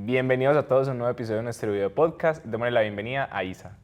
Bienvenidos a todos a un nuevo episodio de nuestro video podcast. Démosle la bienvenida a Isa.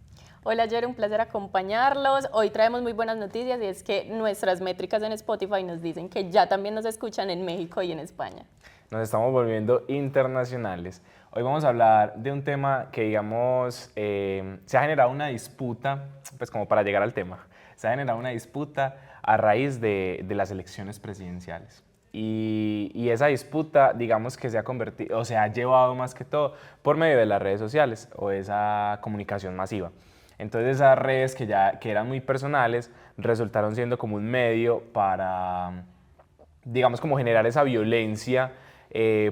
Hola, Jer, un placer acompañarlos. Hoy traemos muy buenas noticias y es que nuestras métricas en Spotify nos dicen que ya también nos escuchan en México y en España. Nos estamos volviendo internacionales. Hoy vamos a hablar de un tema que, digamos, se ha generado una disputa, pues como para llegar al tema, se ha generado una disputa a raíz de las elecciones presidenciales. Y esa disputa, digamos que se ha convertido, o se ha llevado más que todo por medio de las redes sociales o esa comunicación masiva. Entonces esas redes que eran muy personales resultaron siendo como un medio para, digamos, como generar esa violencia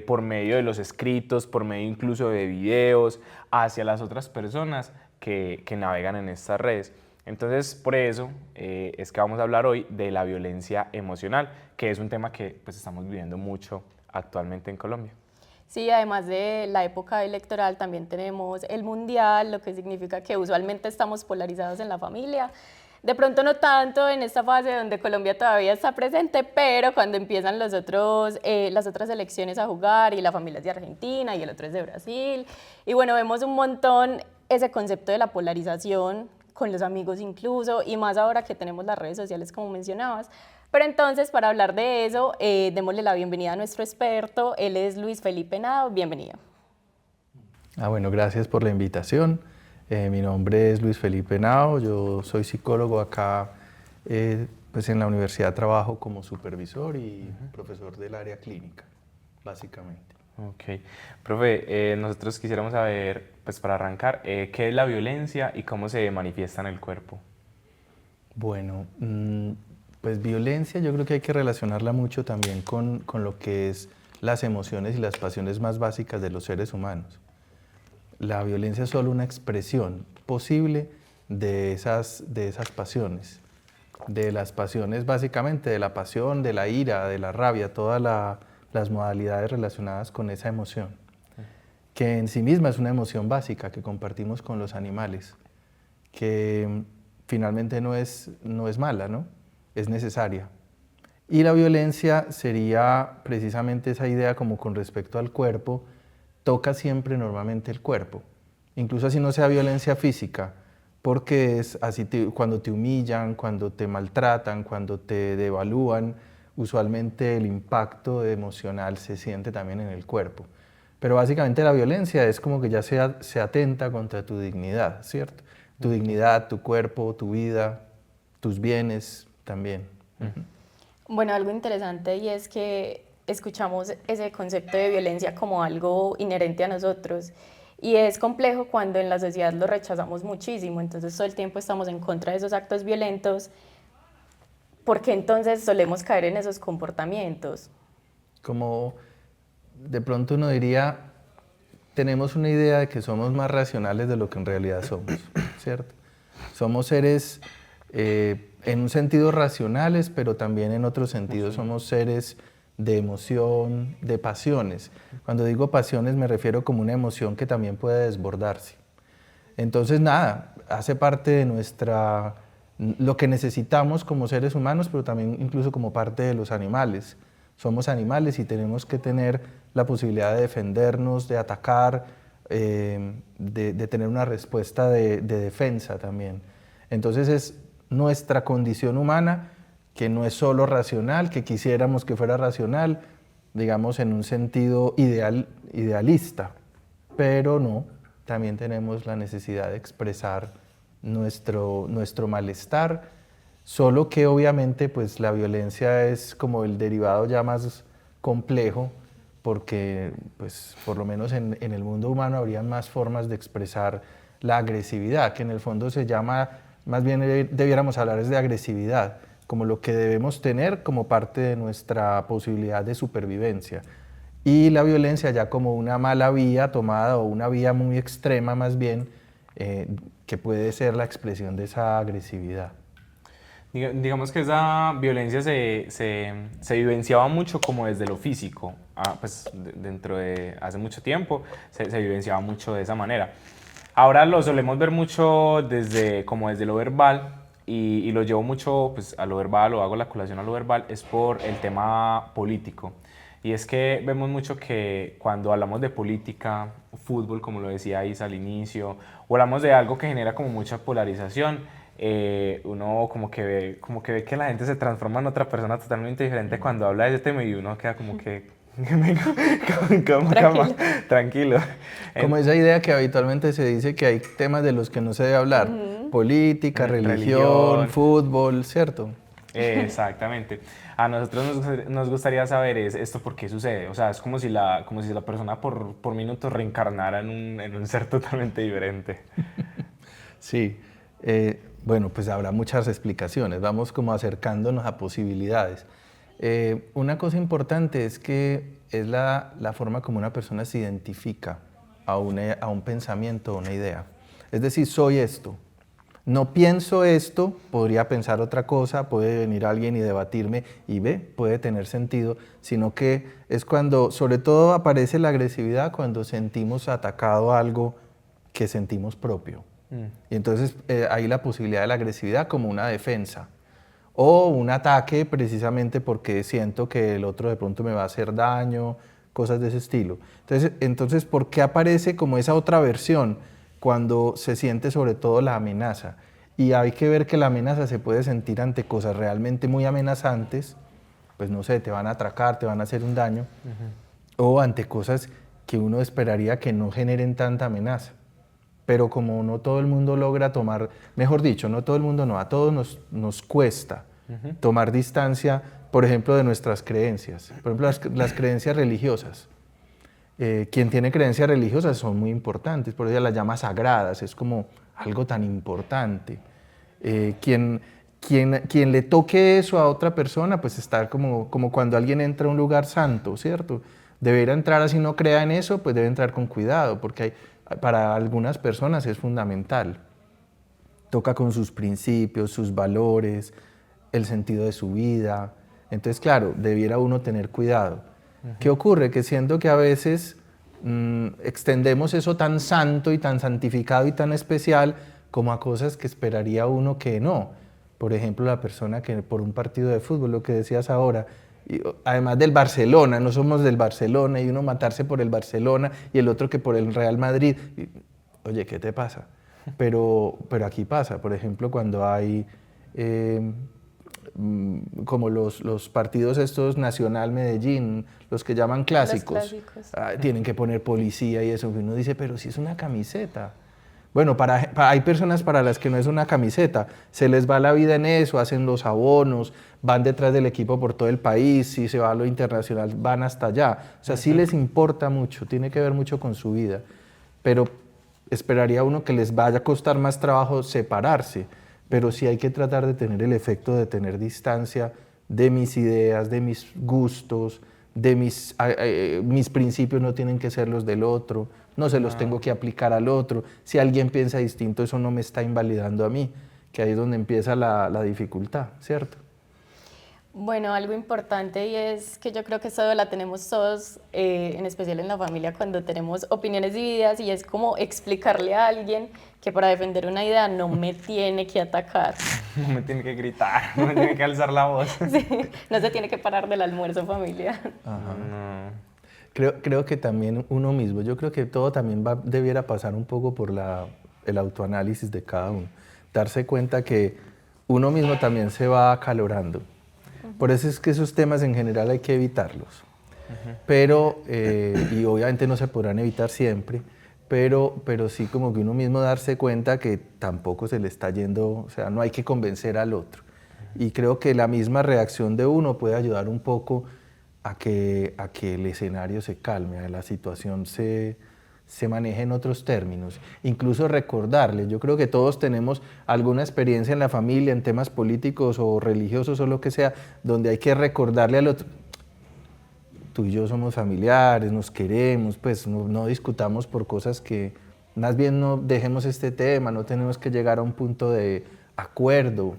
por medio de los escritos, por medio incluso de videos hacia las otras personas que navegan en estas redes. Entonces, por eso es que vamos a hablar hoy de la violencia emocional, que es un tema que pues, estamos viviendo mucho actualmente en Colombia. Sí, además de la época electoral también tenemos el mundial, lo que significa que usualmente estamos polarizados en la familia. De pronto no tanto en esta fase donde Colombia todavía está presente, pero cuando empiezan las otras selecciones a jugar y la familia es de Argentina y el otro es de Brasil. Y bueno, vemos un montón ese concepto de la polarización con los amigos incluso, y más ahora que tenemos las redes sociales como mencionabas. Pero entonces, para hablar de eso, démosle la bienvenida a nuestro experto. Él es Luis Felipe Henao. Bienvenido. Bueno, gracias por la invitación. Mi nombre es Luis Felipe Henao, yo soy psicólogo acá, pues en la universidad trabajo como supervisor y profesor del área clínica, básicamente. Ok. Profe, nosotros quisiéramos saber, pues para arrancar, ¿qué es la violencia y cómo se manifiesta en el cuerpo? Bueno, pues violencia yo creo que hay que relacionarla mucho también con lo que es las emociones y las pasiones más básicas de los seres humanos. La violencia es solo una expresión posible de esas pasiones, de las pasiones básicamente, de la pasión, de la ira, de la rabia, todas las modalidades relacionadas con esa emoción, que en sí misma es una emoción básica que compartimos con los animales, que finalmente no es mala, ¿no? Es necesaria. Y la violencia sería precisamente esa idea como con respecto al cuerpo, toca siempre normalmente el cuerpo, incluso así no sea violencia física, porque es así cuando te humillan, cuando te maltratan, cuando te devalúan, usualmente el impacto emocional se siente también en el cuerpo. Pero básicamente la violencia es como que ya se atenta contra tu dignidad, ¿cierto? Tu dignidad, tu cuerpo, tu vida, tus bienes también. Bueno, algo interesante y es que escuchamos ese concepto de violencia como algo inherente a nosotros y es complejo cuando en la sociedad lo rechazamos muchísimo, entonces todo el tiempo estamos en contra de esos actos violentos. ¿Por qué entonces solemos caer en esos comportamientos? Como de pronto uno diría, tenemos una idea de que somos más racionales de lo que en realidad somos, ¿cierto? Somos seres en un sentido racionales, pero también en otro sentido somos seres de emoción, de pasiones. Cuando digo pasiones me refiero como una emoción que también puede desbordarse. Entonces nada, hace parte de lo que necesitamos como seres humanos, pero también incluso como parte de los animales. Somos animales y tenemos que tener la posibilidad de defendernos, de atacar, de tener una respuesta de defensa también. Entonces es nuestra condición humana, que no es solo racional, que quisiéramos que fuera racional, digamos en un sentido idealista, pero no, también tenemos la necesidad de expresar nuestro malestar, solo que obviamente pues la violencia es como el derivado ya más complejo, porque pues por lo menos en el mundo humano habría más formas de expresar la agresividad, que en el fondo se llama, más bien debiéramos hablar es de agresividad, como lo que debemos tener como parte de nuestra posibilidad de supervivencia. Y la violencia ya como una mala vía tomada o una vía muy extrema más bien, que puede ser la expresión de esa agresividad. Digamos que esa violencia se vivenciaba mucho como desde lo físico, pues dentro de hace mucho tiempo se vivenciaba mucho de esa manera. Ahora lo solemos ver mucho como desde lo verbal y lo llevo mucho pues, a lo verbal o hago la colación a lo verbal, es por el tema político. Y es que vemos mucho que cuando hablamos de política, fútbol, como lo decía Isa al inicio, o hablamos de algo que genera como mucha polarización, uno como que ve que la gente se transforma en otra persona totalmente diferente cuando habla de ese tema y uno queda como que... Tranquilo. Tranquilo. Como esa idea que habitualmente se dice que hay temas de los que no se debe hablar, política, religión, fútbol, ¿cierto? Exactamente. A nosotros nos gustaría saber esto por qué sucede. O sea, es como si la persona por minutos reencarnara en un ser totalmente diferente. Sí. Bueno, pues habrá muchas explicaciones. Vamos como acercándonos a posibilidades. Una cosa importante es que es la forma como una persona se identifica a un pensamiento, a una idea. Es decir, soy esto. No pienso esto, podría pensar otra cosa, puede venir alguien y debatirme y puede tener sentido, sino que es cuando, sobre todo aparece la agresividad cuando sentimos atacado algo que sentimos propio. Y entonces hay la posibilidad de la agresividad como una defensa o un ataque precisamente porque siento que el otro de pronto me va a hacer daño, cosas de ese estilo. Entonces, ¿por qué aparece como esa otra versión? Cuando se siente sobre todo la amenaza. Y hay que ver que la amenaza se puede sentir ante cosas realmente muy amenazantes, pues no sé, te van a atracar, te van a hacer un daño, o ante cosas que uno esperaría que no generen tanta amenaza. Pero como no todo el mundo logra tomar, mejor dicho, no todo el mundo no, a todos nos cuesta tomar distancia, por ejemplo, de nuestras creencias, por ejemplo, las creencias religiosas. Quien tiene creencias religiosas son muy importantes, por eso las llama sagradas, es como algo tan importante. Quien le toque eso a otra persona, pues está como cuando alguien entra a un lugar santo, ¿cierto? Debería entrar así no crea en eso, pues debe entrar con cuidado, porque para algunas personas es fundamental. Toca con sus principios, sus valores, el sentido de su vida. Entonces, claro, debiera uno tener cuidado. ¿Qué ocurre? Que siento que a veces extendemos eso tan santo y tan santificado y tan especial como a cosas que esperaría uno que no. Por ejemplo, la persona que por un partido de fútbol, lo que decías ahora, y, además del Barcelona, no somos del Barcelona, y uno matarse por el Barcelona y el otro que por el Real Madrid. Oye, ¿qué te pasa? Pero aquí pasa, por ejemplo, cuando hay... como los partidos estos Nacional Medellín, los que llaman clásicos, tienen que poner policía y eso, uno dice, pero si es una camiseta. Bueno, hay personas para las que no es una camiseta, se les va la vida en eso, hacen los abonos, van detrás del equipo por todo el país, si se va a lo internacional van hasta allá, o sea, sí les importa mucho, tiene que ver mucho con su vida, pero esperaría uno que les vaya a costar más trabajo separarse, pero sí hay que tratar de tener el efecto de tener distancia de mis ideas, de mis gustos, de mis principios no tienen que ser los del otro, no se los tengo que aplicar al otro. Si alguien piensa distinto, eso no me está invalidando a mí, que ahí es donde empieza la dificultad, ¿cierto? Bueno, algo importante y es que yo creo que eso la tenemos todos, en especial en la familia, cuando tenemos opiniones divididas y es como explicarle a alguien que para defender una idea no me tiene que atacar. No me tiene que gritar, no me tiene que alzar la voz. Sí, no se tiene que parar del almuerzo familiar. Ajá. No. Creo que también uno mismo, yo creo que todo también debiera pasar un poco por el autoanálisis de cada uno. Darse cuenta que uno mismo también se va acalorando. Por eso es que esos temas en general hay que evitarlos. Pero, y obviamente no se podrán evitar siempre, pero sí como que uno mismo darse cuenta que tampoco se le está yendo, o sea, no hay que convencer al otro. Y creo que la misma reacción de uno puede ayudar un poco a que el escenario se calme, a que la situación se maneje en otros términos. Incluso recordarle, yo creo que todos tenemos alguna experiencia en la familia, en temas políticos o religiosos o lo que sea, donde hay que recordarle al otro, tú y yo somos familiares, nos queremos, pues no discutamos por cosas que, más bien no dejemos este tema, no tenemos que llegar a un punto de acuerdo,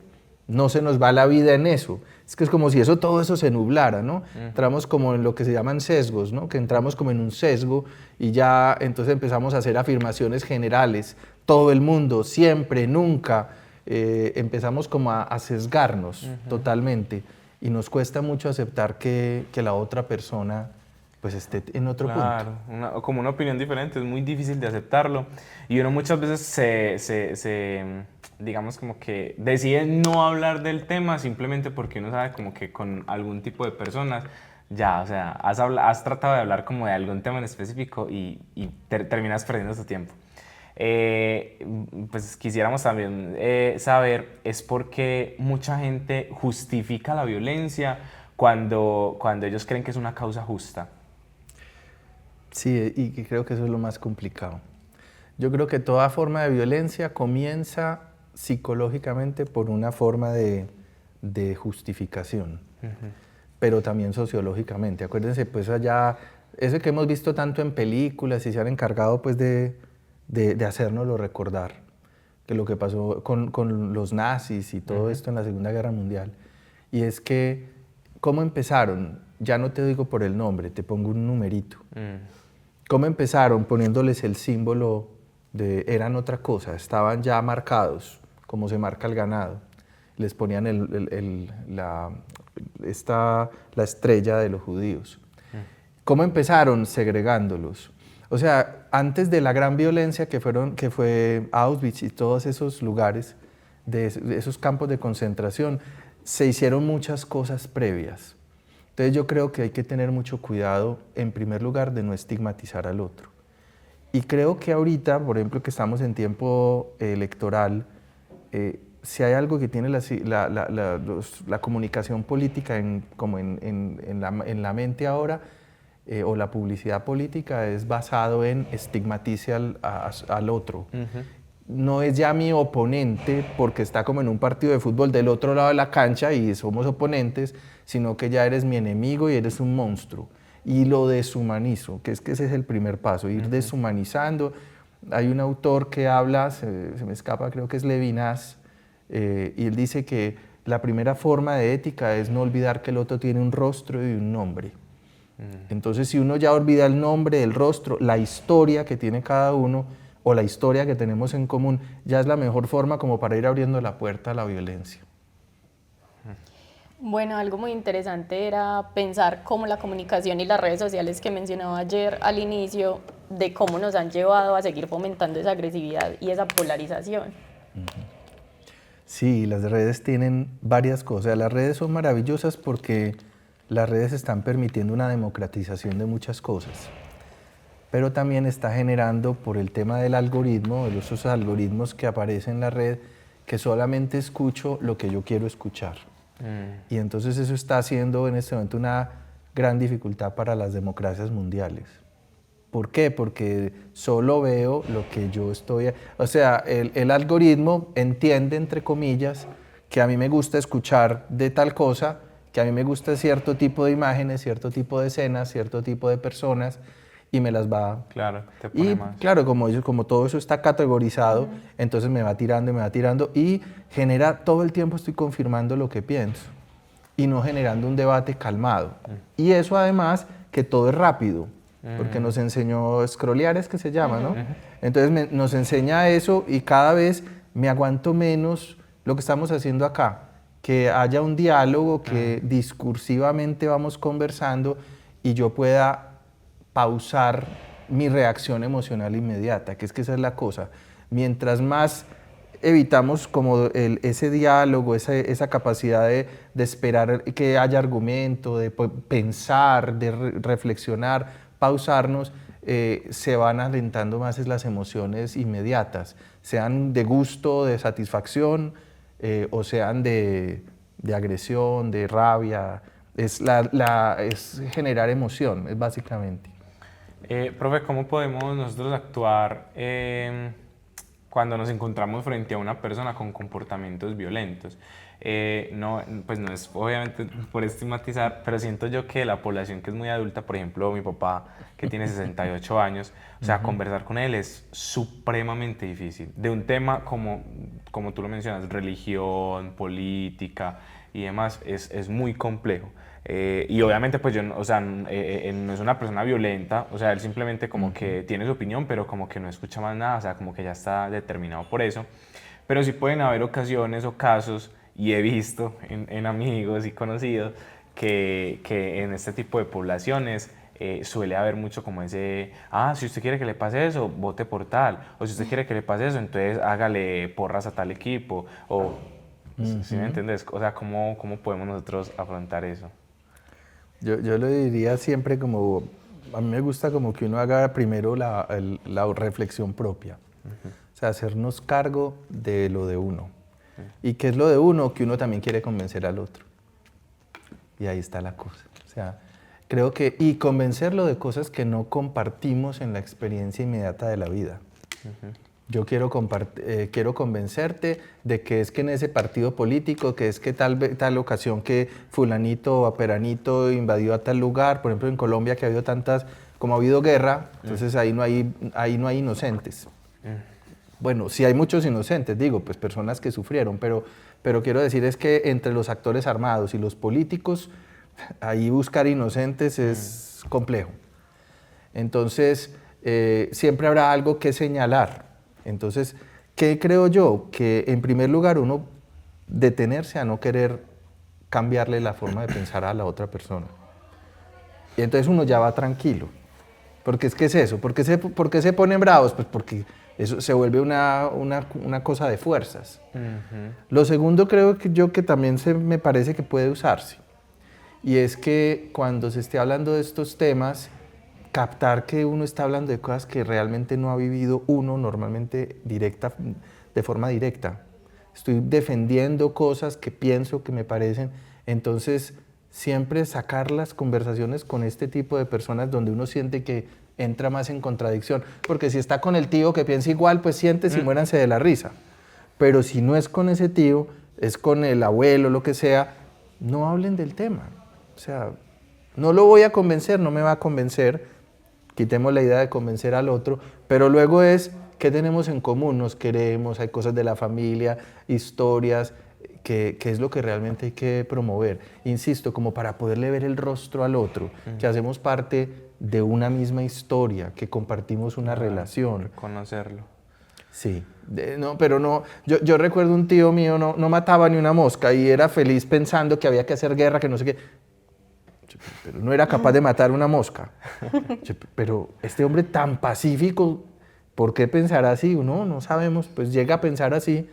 no se nos va la vida en eso. Es que es como si todo eso se nublara, ¿no? Entramos como en lo que se llaman sesgos, ¿no? Que entramos como en un sesgo y ya entonces empezamos a hacer afirmaciones generales, todo el mundo, siempre, nunca, empezamos como a sesgarnos totalmente y nos cuesta mucho aceptar que la otra persona pues esté en otro Claro, punto. como una opinión diferente, es muy difícil de aceptarlo. Y uno muchas veces digamos como que decide no hablar del tema simplemente porque uno sabe como que con algún tipo de personas, ya, o sea, has tratado de hablar como de algún tema en específico y terminas perdiendo tu tiempo. Pues quisiéramos también saber, es por qué mucha gente justifica la violencia cuando ellos creen que es una causa justa. Sí, y que creo que eso es lo más complicado. Yo creo que toda forma de violencia comienza psicológicamente por una forma de justificación, pero también sociológicamente. Acuérdense, pues allá, eso que hemos visto tanto en películas y se han encargado pues de hacérnoslo recordar, que lo que pasó con los nazis y todo esto en la Segunda Guerra Mundial. Y es que, ¿cómo empezaron? Ya no te digo por el nombre, te pongo un numerito. ¿Cómo empezaron? Poniéndoles el símbolo de, eran otra cosa, estaban ya marcados, como se marca el ganado. Les ponían la estrella de los judíos. ¿Cómo empezaron? Segregándolos. O sea, antes de la gran violencia que fue Auschwitz y todos esos lugares, de esos campos de concentración, se hicieron muchas cosas previas. Entonces yo creo que hay que tener mucho cuidado, en primer lugar, de no estigmatizar al otro. Y creo que ahorita, por ejemplo, que estamos en tiempo electoral, si hay algo que tiene la comunicación política en la mente ahora, o la publicidad política, es basado en estigmatice al otro. No es ya mi oponente porque está como en un partido de fútbol del otro lado de la cancha y somos oponentes, sino que ya eres mi enemigo y eres un monstruo. Y lo deshumanizo, que ese es el primer paso, ir deshumanizando. Hay un autor que habla, se me escapa, creo que es Levinas, y él dice que la primera forma de ética es no olvidar que el otro tiene un rostro y un nombre. Entonces, si uno ya olvida el nombre, el rostro, la historia que tiene cada uno, o la historia que tenemos en común, ya es la mejor forma como para ir abriendo la puerta a la violencia. Bueno, algo muy interesante era pensar cómo la comunicación y las redes sociales que mencionaba ayer al inicio, de cómo nos han llevado a seguir fomentando esa agresividad y esa polarización. Sí, las redes tienen varias cosas. Las redes son maravillosas porque las redes están permitiendo una democratización de muchas cosas, pero también está generando, por el tema del algoritmo, de esos algoritmos que aparecen en la red, que solamente escucho lo que yo quiero escuchar. Y entonces eso está haciendo en este momento una gran dificultad para las democracias mundiales. ¿Por qué? Porque solo veo lo que yo estoy... O sea, el algoritmo entiende, entre comillas, que a mí me gusta escuchar de tal cosa, que a mí me gusta cierto tipo de imágenes, cierto tipo de escenas, cierto tipo de personas, y me las va... Claro, te pone Y más. claro, como todo eso está categorizado, entonces me va tirando y genera, todo el tiempo estoy confirmando lo que pienso y no generando un debate calmado. Y eso además que todo es rápido, porque nos enseñó scrollear, es que se llama, ¿no? Entonces nos enseña eso y cada vez me aguanto menos lo que estamos haciendo acá, que haya un diálogo, que discursivamente vamos conversando y yo pueda pausar mi reacción emocional inmediata, que esa es la cosa. Mientras más evitamos como ese diálogo, esa capacidad de esperar que haya argumento, de pensar, de reflexionar, pausarnos, se van alentando más las emociones inmediatas, sean de gusto, de satisfacción, o sean de agresión, de rabia. Es generar emoción, es básicamente. Profe, ¿cómo podemos nosotros actuar cuando nos encontramos frente a una persona con comportamientos violentos? No, pues no es obviamente por estigmatizar, pero siento yo que la población que es muy adulta, por ejemplo, mi papá que tiene 68 años, o sea, conversar con él es supremamente difícil. De un tema como tú lo mencionas, religión, política y demás, es muy complejo. Y obviamente pues yo, o sea, no es una persona violenta, o sea, él simplemente como que tiene su opinión, pero como que no escucha más nada, o sea, como que ya está determinado por eso. Pero sí pueden haber ocasiones o casos, y he visto en amigos y conocidos, que en este tipo de poblaciones suele haber mucho como ese, si usted quiere que le pase eso, vote por tal, o si usted quiere que le pase eso, entonces hágale porras a tal equipo, o, ¿sí me entiendes? O sea, ¿cómo podemos nosotros afrontar eso? Yo lo diría siempre como, a mí me gusta como que uno haga primero la reflexión propia, o sea, hacernos cargo de lo de uno. ¿Y qué es lo de uno? Que uno también quiere convencer al otro. Y ahí está la cosa. O sea, creo que, y convencerlo de cosas que no compartimos en la experiencia inmediata de la vida. Yo quiero convencerte de que es que en ese partido político, que es que tal ocasión que fulanito o peranito invadió a tal lugar, por ejemplo en Colombia que ha habido tantas, como ha habido guerra, entonces ahí no hay inocentes. Bueno, sí hay muchos inocentes, digo, pues personas que sufrieron, pero quiero decir es que entre los actores armados y los políticos, ahí buscar inocentes es complejo. Entonces, siempre habrá algo que señalar. Entonces, ¿qué creo yo? Que en primer lugar uno detenerse a no querer cambiarle la forma de pensar a la otra persona. Y entonces uno ya va tranquilo. Porque es que es eso. ¿Por qué se ponen bravos? Pues porque eso se vuelve una cosa de fuerzas. Lo segundo creo que también me parece que puede usarse. Y es que cuando se esté hablando de estos temas, captar que uno está hablando de cosas que realmente no ha vivido uno normalmente de forma directa. Estoy defendiendo cosas que pienso, que me parecen. Entonces, siempre sacar las conversaciones con este tipo de personas donde uno siente que entra más en contradicción. Porque si está con el tío que piensa igual, pues siéntese y muéranse de la risa. Pero si no es con ese tío, es con el abuelo, lo que sea, no hablen del tema. O sea, no lo voy a convencer, no me va a convencer. Quitemos la idea de convencer al otro, pero luego es, ¿qué tenemos en común? Nos queremos, hay cosas de la familia, historias, que es lo que realmente hay que promover. Insisto, como para poderle ver el rostro al otro, que hacemos parte de una misma historia, que compartimos una relación. Conocerlo. Sí, pero no, yo recuerdo un tío mío, no mataba ni una mosca y era feliz pensando que había que hacer guerra, que no sé qué. Pero no era capaz de matar una mosca. Pero este hombre tan pacífico, ¿por qué pensará así? No sabemos, pues llega a pensar así,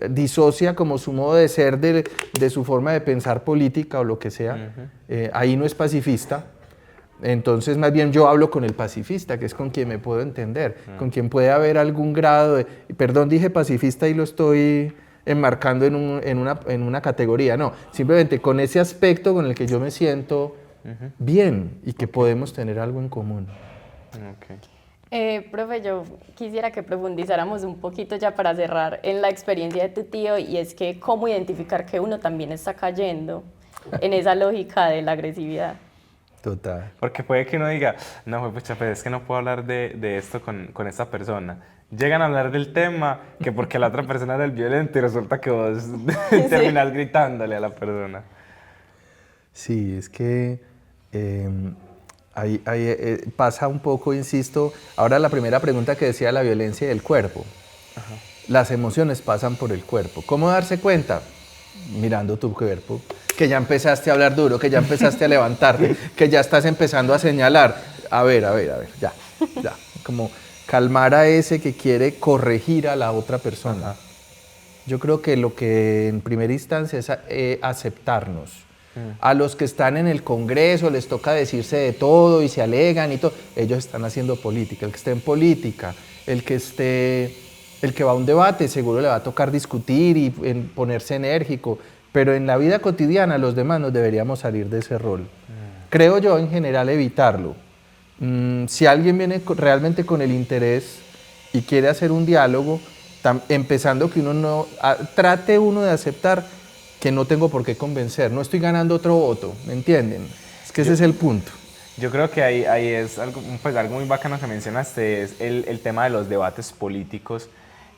disocia como su modo de ser de su forma de pensar política o lo que sea. Ahí no es pacifista. Entonces, más bien yo hablo con el pacifista, que es con quien me puedo entender, con quien puede haber algún grado de... Perdón, dije pacifista y lo estoy enmarcando en una categoría, no, simplemente con ese aspecto con el que yo me siento bien y que podemos tener algo en común. Profe, yo quisiera que profundizáramos un poquito ya para cerrar en la experiencia de tu tío, y es que cómo identificar que uno también está cayendo en esa lógica de la agresividad. Total. Porque puede que uno diga, no, pues es que no puedo hablar de esto con esta persona. Llegan a hablar del tema que porque la otra persona era el violento y resulta que vos terminás gritándole a la persona. Sí, es que pasa un poco, insisto. Ahora la primera pregunta que decía la violencia del cuerpo. Ajá. Las emociones pasan por el cuerpo. ¿Cómo darse cuenta? Mirando tu cuerpo, que ya empezaste a hablar duro, que ya empezaste a levantarte, que ya estás empezando a señalar. A ver, ya. Como calmar a ese que quiere corregir a la otra persona. Ajá. Yo creo que lo que en primera instancia es aceptarnos. A los que están en el Congreso les toca decirse de todo y se alegan y todo. Ellos están haciendo política. El que esté en política, el que va a un debate, seguro le va a tocar discutir y ponerse enérgico. Pero en la vida cotidiana los demás nos deberíamos salir de ese rol. Creo yo en general evitarlo. Si alguien viene realmente con el interés y quiere hacer un diálogo, empezando que trate uno de aceptar que no tengo por qué convencer, no estoy ganando otro voto, ¿me entienden? Es que ese es el punto. Yo creo que ahí es algo muy bacano que mencionaste, es el tema de los debates políticos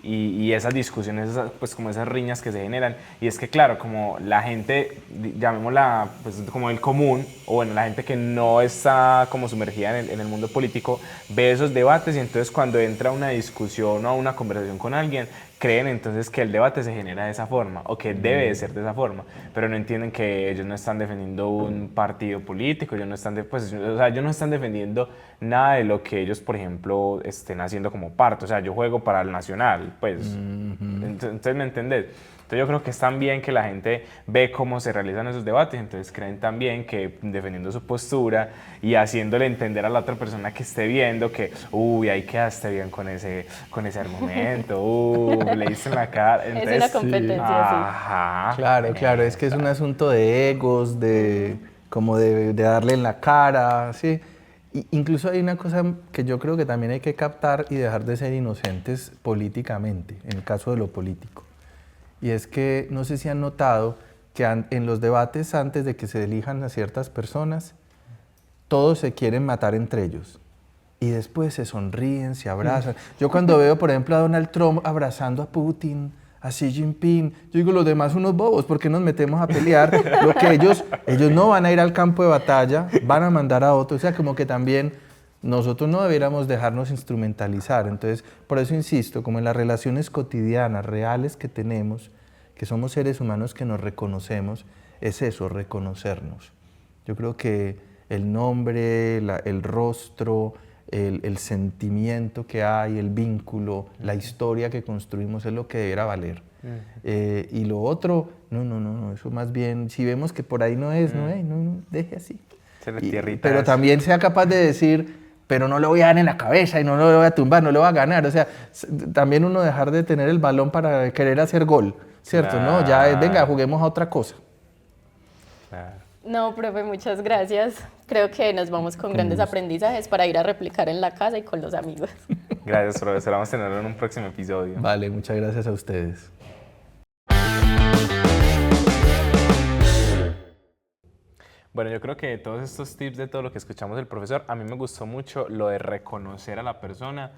y esas discusiones, pues como esas riñas que se generan. Y es que claro, como la gente, llamémosla pues como el común, o bueno, la gente que no está como sumergida en el mundo político, ve esos debates y entonces cuando entra una discusión o una conversación con alguien, creen entonces que el debate se genera de esa forma o que debe de ser de esa forma, pero no entienden que ellos no están defendiendo un partido político, ellos no están, ellos no están defendiendo nada de lo que ellos, por ejemplo, estén haciendo como parte. O sea, yo juego para el Nacional, pues, entonces, ¿me entendés? Entonces yo creo que es también que la gente ve cómo se realizan esos debates, entonces creen también que defendiendo su postura y haciéndole entender a la otra persona que esté viendo que, uy, ahí quedaste bien con ese argumento, le diste en la cara. Entonces, es una competencia, ajá, Claro, claro, es que es un asunto de egos, como de darle en la cara, ¿sí? Incluso hay una cosa que yo creo que también hay que captar y dejar de ser inocentes políticamente, en el caso de lo político. Y es que no sé si han notado que en los debates antes de que se elijan a ciertas personas, todos se quieren matar entre ellos. Y después se sonríen, se abrazan. Yo cuando veo, por ejemplo, a Donald Trump abrazando a Putin, a Xi Jinping, yo digo, los demás unos bobos, ¿por qué nos metemos a pelear? Lo que ellos no van a ir al campo de batalla, van a mandar a otros. O sea, como que también nosotros no debiéramos dejarnos instrumentalizar. Entonces, por eso insisto, como en las relaciones cotidianas, reales que tenemos, que somos seres humanos que nos reconocemos, es eso, reconocernos. Yo creo que el nombre, el rostro, el sentimiento que hay, el vínculo, la historia que construimos es lo que debiera valer. Y lo otro, no, eso más bien, si vemos que por ahí no es, no, deje así. Pero también sea capaz de decir, pero no lo voy a dar en la cabeza y no lo voy a tumbar, no lo voy a ganar. O sea, también uno dejar de tener el balón para querer hacer gol, ¿cierto? Claro. No, ya venga, juguemos a otra cosa. Claro. No, profe, muchas gracias. Creo que nos vamos con grandes aprendizajes para ir a replicar en la casa y con los amigos. Gracias, profesor. Vamos a tenerlo en un próximo episodio. Vale, muchas gracias a ustedes. Bueno, yo creo que de todos estos tips, de todo lo que escuchamos del profesor, a mí me gustó mucho lo de reconocer a la persona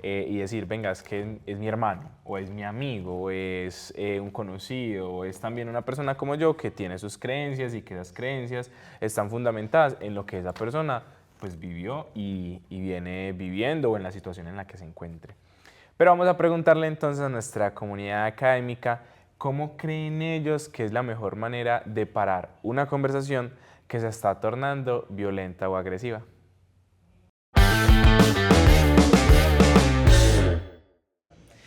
y decir, venga, es que es mi hermano, o es mi amigo, o es un conocido, o es también una persona como yo que tiene sus creencias y que esas creencias están fundamentadas en lo que esa persona pues vivió y viene viviendo o en la situación en la que se encuentre. Pero vamos a preguntarle entonces a nuestra comunidad académica cómo creen ellos que es la mejor manera de parar una conversación que se está tornando violenta o agresiva.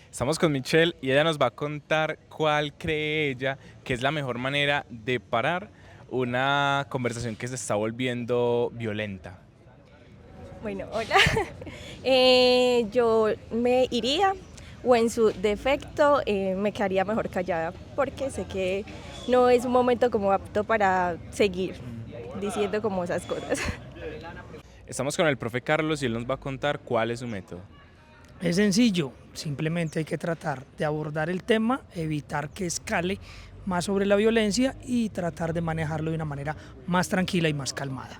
Estamos con Michelle y ella nos va a contar cuál cree ella que es la mejor manera de parar una conversación que se está volviendo violenta. Bueno, hola. Yo me iría o en su defecto me quedaría mejor callada porque sé que no es un momento como apto para seguir diciendo como esas cosas. Estamos con el profe Carlos y él nos va a contar cuál es su método. Es sencillo, simplemente hay que tratar de abordar el tema, evitar que escale más sobre la violencia y tratar de manejarlo de una manera más tranquila y más calmada.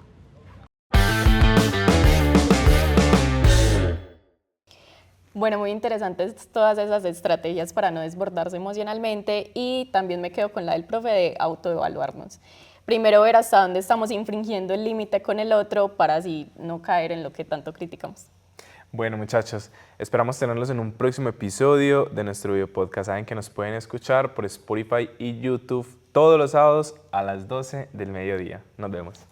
Bueno, muy interesantes todas esas estrategias para no desbordarse emocionalmente y también me quedo con la del profe de autoevaluarnos. Primero ver hasta dónde estamos infringiendo el límite con el otro para así no caer en lo que tanto criticamos. Bueno, muchachos, esperamos tenerlos en un próximo episodio de nuestro video podcast. Saben que nos pueden escuchar por Spotify y YouTube todos los sábados a las 12 del mediodía. Nos vemos.